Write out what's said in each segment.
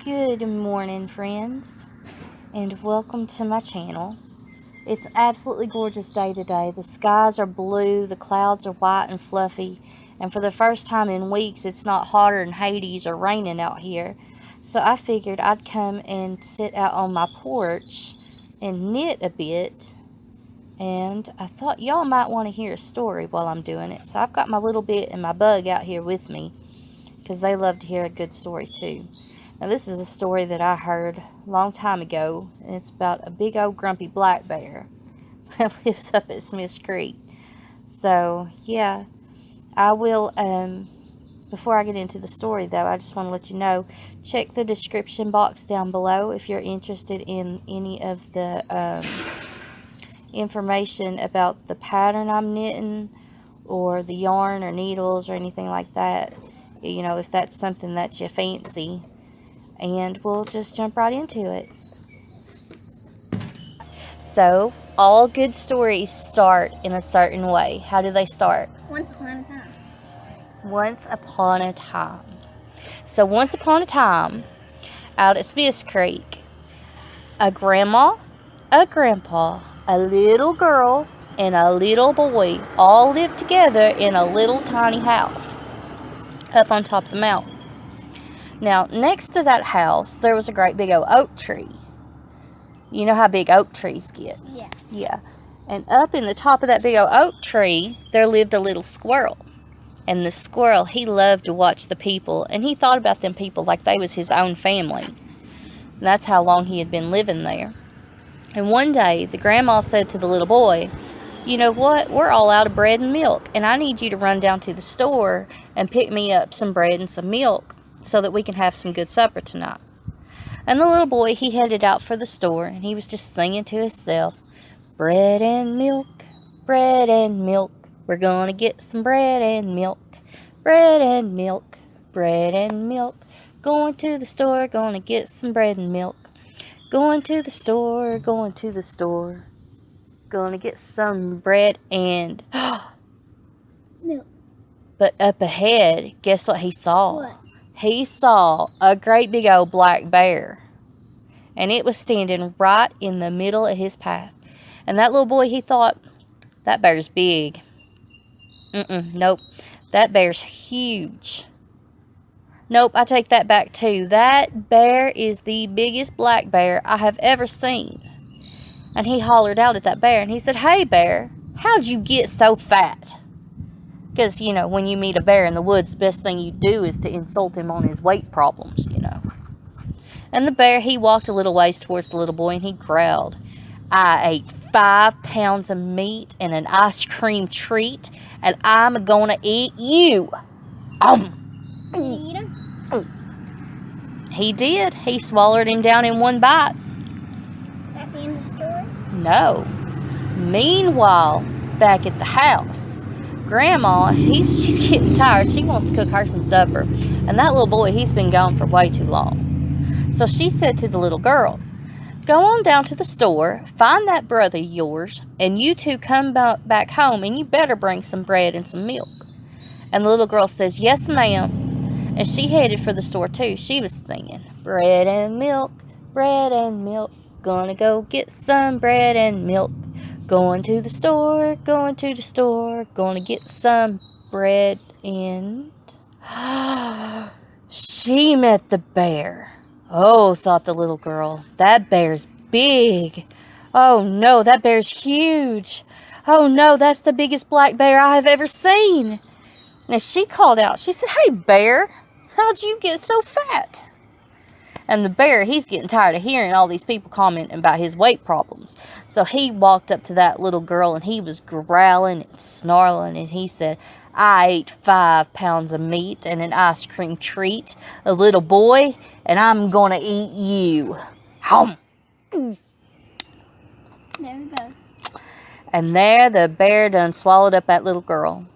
Good morning, friends, and welcome to my channel. It's an absolutely gorgeous day today. The skies are blue, the clouds are white and fluffy, and for the first time in weeks, it's not hotter than Hades or raining out here. So I figured I'd come and sit out on my porch and knit a bit, and I thought y'all might want to hear a story while I'm doing it. So I've got my little bit and my bug out here with me, because they love to hear a good story too. Now, this is a story that I heard a long time ago, and it's about a big old grumpy black bear that lives up at Smith's Creek. So, yeah, I will, before I get into the story, though, I just want to let you know, check the description box down below if you're interested in any of the information about the pattern I'm knitting, or the yarn or needles or anything like that. You know, if that's something that you fancy. And we'll just jump right into it. So, all good stories start in a certain way. How do they start? Once upon a time. Once upon a time. So, once upon a time, out at Smith's Creek, a grandma, a grandpa, a little girl, and a little boy all lived together in a little tiny house up on top of the mountain. Now, next to that house, there was a great big old oak tree. You know how big oak trees get? Yeah. Yeah. And up in the top of that big old oak tree, there lived a little squirrel. And the squirrel, he loved to watch the people, and he thought about them people like they was his own family. And that's how long he had been living there. And one day, the grandma said to the little boy, "You know what? We're all out of bread and milk, and I need you to run down to the store and pick me up some bread and some milk, so that we can have some good supper tonight." And the little boy, he headed out for the store, and he was just singing to himself, "Bread and milk, we're gonna get some bread and milk, bread and milk, bread and milk, going to the store, gonna get some bread and milk, going to the store, gonna get some bread and..." Milk. But up ahead, guess what he saw? What? He saw a great big old black bear. And it was standing right in the middle of his path. And that little boy, he thought, that bear's big. Nope. That bear's huge. Nope, I take that back too. That bear is the biggest black bear I have ever seen. And he hollered out at that bear, and he said, "Hey, bear, how'd you get so fat?" Because, you know, when you meet a bear in the woods, the best thing you do is to insult him on his weight problems, you know. And the bear, he walked a little ways towards the little boy, and he growled, "I ate 5 pounds of meat and an ice cream treat, and I'm gonna eat you." Did you eat him? He did. He swallowed him down in one bite. That's the end of the story? No. Meanwhile, back at the house, Grandma, she's getting tired. She wants to cook her some supper. And that little boy, he's been gone for way too long. So she said to the little girl, "Go on down to the store, find that brother of yours, and you two come back home, and you better bring some bread and some milk." And the little girl says, "Yes, ma'am." And she headed for the store too. She was singing, bread and milk, gonna go get some bread and milk. Going to the store, gonna get some bread and... She met the bear. Oh, thought the little girl, that bear's big. Oh no, that bear's huge. Oh no, that's the biggest black bear I have ever seen. And she called out, she said, "Hey, bear, how'd you get so fat?" And the bear, he's getting tired of hearing all these people commenting about his weight problems. So he walked up to that little girl, and he was growling and snarling, and he said, "I ate 5 pounds of meat and an ice cream treat, a little boy, and I'm going to eat you." Hum. There we go. And there the bear done swallowed up that little girl.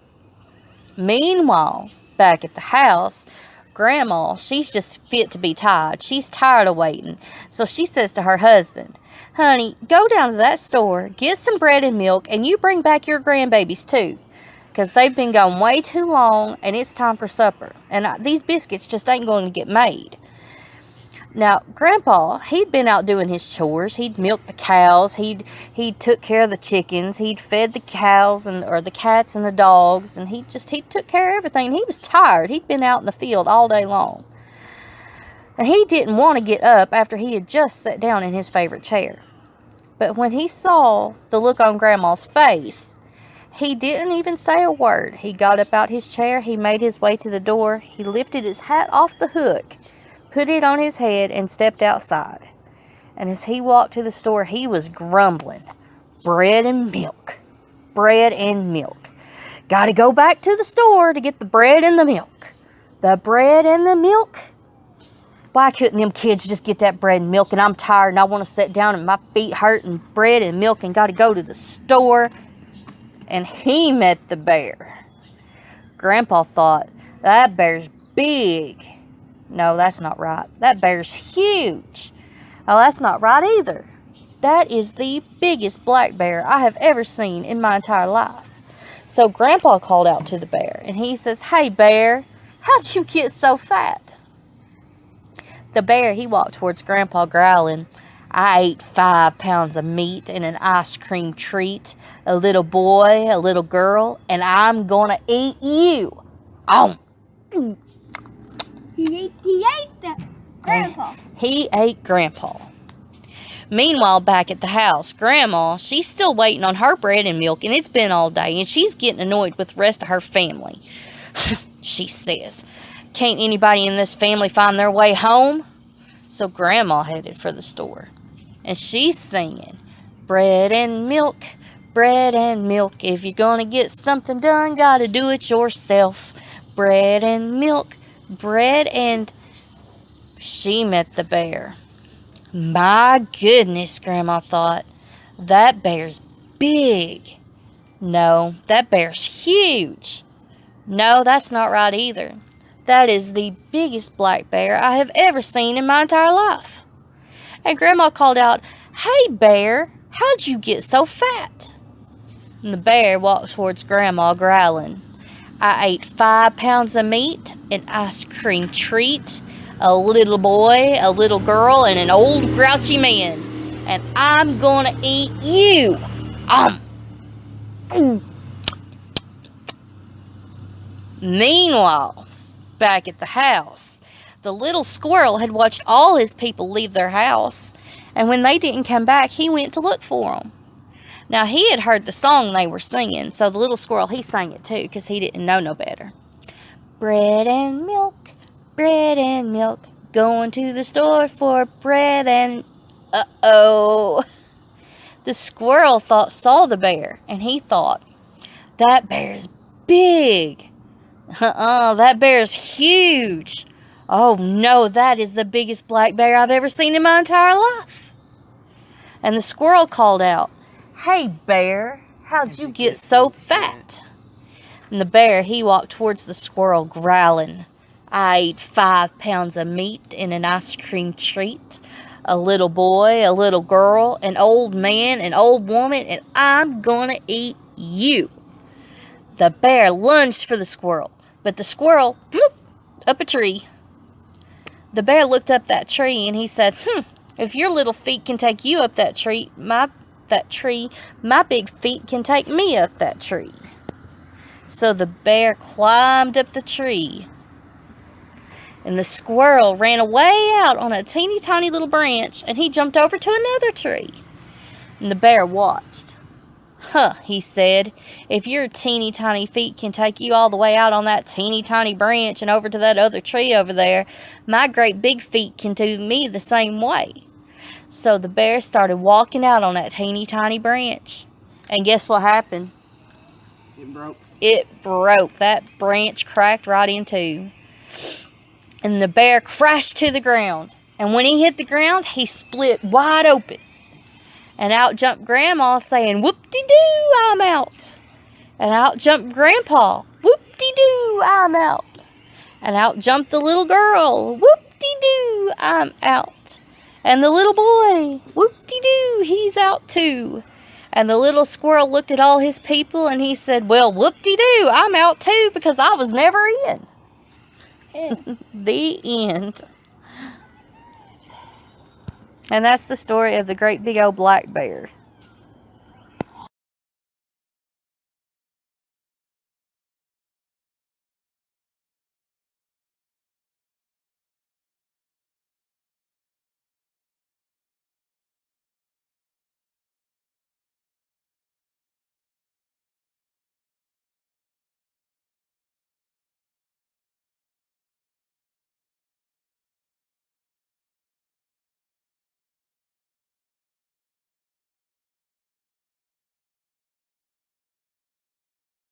Meanwhile, back at the house, Grandma, she's just fit to be tied. She's tired of waiting. So she says to her husband, "Honey, go down to that store, get some bread and milk, and you bring back your grandbabies too. Because they've been gone way too long, and it's time for supper. And these biscuits just ain't going to get made." Now, Grandpa, he'd been out doing his chores. He'd milked the cows. He'd took care of the chickens. He'd fed the cows or the cats and the dogs. And he took care of everything. He was tired. He'd been out in the field all day long. And he didn't want to get up after he had just sat down in his favorite chair. But when he saw the look on Grandma's face, he didn't even say a word. He got up out his chair. He made his way to the door. He lifted his hat off the hook, put it on his head, and stepped outside. And as he walked to the store, he was grumbling. Bread and milk. Bread and milk. Gotta go back to the store to get the bread and the milk. The bread and the milk. Why couldn't them kids just get that bread and milk? And I'm tired and I want to sit down and my feet hurt and bread and milk and gotta go to the store. And he met the bear. Grandpa thought, that bear's big. No, that's not right. That bear's huge. Oh, that's not right either. That is the biggest black bear I have ever seen in my entire life. So Grandpa called out to the bear, and he says, hey, bear, how'd you get so fat? The bear, he walked towards Grandpa growling, I ate 5 pounds of meat and an ice cream treat, a little boy, a little girl, and I'm gonna eat you. He ate the Grandpa. He ate Grandpa. Meanwhile, back at the house, Grandma, she's still waiting on her bread and milk, and it's been all day, and she's getting annoyed with the rest of her family. She says, can't anybody in this family find their way home? So Grandma headed for the store, and she's singing, bread and milk, if you're gonna get something done, gotta do it yourself. Bread and milk, bread and... She met the bear. My goodness, Grandma thought, that bear's big. No, that bear's huge. No, that's not right either. That is the biggest black bear I have ever seen in my entire life. And Grandma called out, hey, bear, how'd you get so fat? And the bear walked towards Grandma growling, I ate 5 pounds of meat, an ice cream treat, a little boy, a little girl, and an old grouchy man. And I'm gonna eat you. Meanwhile, back at the house, the little squirrel had watched all his people leave their house, and when they didn't come back, he went to look for them. Now, he had heard the song they were singing, so the little squirrel, he sang it too, because he didn't know no better. Bread and milk, going to the store for bread and... Uh-oh. The squirrel saw the bear, and he thought, that bear's big. That bear's huge. Oh no, that is the biggest black bear I've ever seen in my entire life. And the squirrel called out, hey, bear, how'd you get so fat? And the bear, he walked towards the squirrel growling, I ate 5 pounds of meat and an ice cream treat, a little boy, a little girl, an old man, an old woman, and I'm gonna eat you. The bear lunged for the squirrel, but the squirrel, whoop, up a tree. The bear looked up that tree and he said, if your little feet can take you up that tree, my big feet can take me up that tree. So the bear climbed up the tree, and the squirrel ran away out on a teeny tiny little branch, and he jumped over to another tree. And the bear watched. He said, if your teeny tiny feet can take you all the way out on that teeny tiny branch and over to that other tree over there, my great big feet can do me the same way. So the bear started walking out on that teeny tiny branch. And guess what happened? It broke. It broke. That branch cracked right in two. And the bear crashed to the ground. And when he hit the ground, he split wide open. And out jumped Grandma saying, whoop-de-doo, I'm out. And out jumped Grandpa, whoop-de-doo, I'm out. And out jumped the little girl, whoop-de-doo, I'm out. And the little boy, whoop-de-doo, he's out too. And the little squirrel looked at all his people and he said, well, whoop-de-doo, I'm out too because I was never in. The end. And that's the story of the great big old black bear.